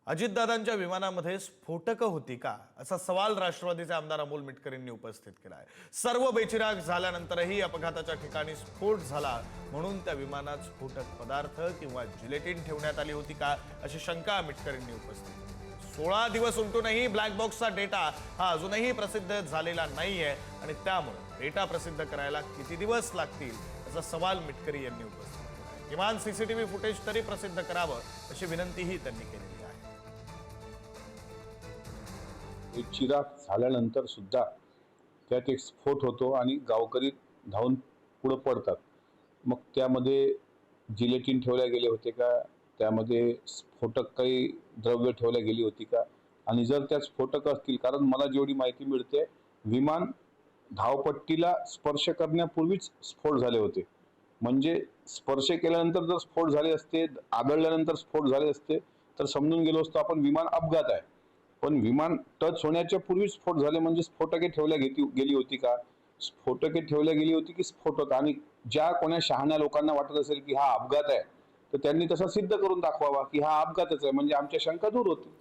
अजितदादांच्या विमानामध्ये स्फोटकं होती का असा सवाल राष्ट्रवादीचे आमदार अमोल मिटकर यांनी उपस्थित केला आहे। सर्व बेचिराग झाल्यानंतरही अपघाताच्या ठिकाणी स्फोट झाला म्हणून त्या विमानात स्फोटक पदार्थ किंवा जिलेटिन ठेवण्यात आली होती का अशी शंका मिटकर यांनी उपस्थित केली। 16 दिवस उलटूनही ब्लॅक बॉक्सचा डेटा हा अजूनही प्रसिद्ध झालेला नाहीये आणि त्यामुळे डेटा प्रसिद्ध करायला किती दिवस लागतील असा सवाल मिटकरी यांनी उपस्थित केला। किमान सीसीटीव्ही फुटेज तरी प्रसिद्ध करावं अशी विनंतीही त्यांनी केली आहे। चिराग झाल्यानंतर सुद्धा त्यात एक स्फोट होतो आणि गावकरी धावून पुढे पडतात। मग त्यामध्ये जिलेटिन ठेवल्या गेले होते का, त्यामध्ये स्फोटक काही द्रव्य ठेवल्या गेली होती का, आणि जर त्या स्फोटक असतील, कारण मला जेवढी माहिती मिळते विमान धावपट्टीला स्पर्श करण्यापूर्वीच स्फोट झाले होते। म्हणजे स्पर्श केल्यानंतर जर स्फोट झाले असते, आदळल्यानंतर स्फोट झाले असते तर समजून गेलो असतो आपण विमान अपघात आहे। पण विमान टच होण्याच्या पूर्वी स्फोट झाले म्हणजे स्फोटके ठेवल्या गेली होती का, स्फोटके ठेवल्या गेली होती की स्फोट होता। आणि ज्या कोण्या शहाण्या लोकांना वाटत असेल की हा अपघात आहे तर त्यांनी तसा सिद्ध करून दाखवावा की हा अपघातच आहे, म्हणजे आमच्या शंका दूर होतील।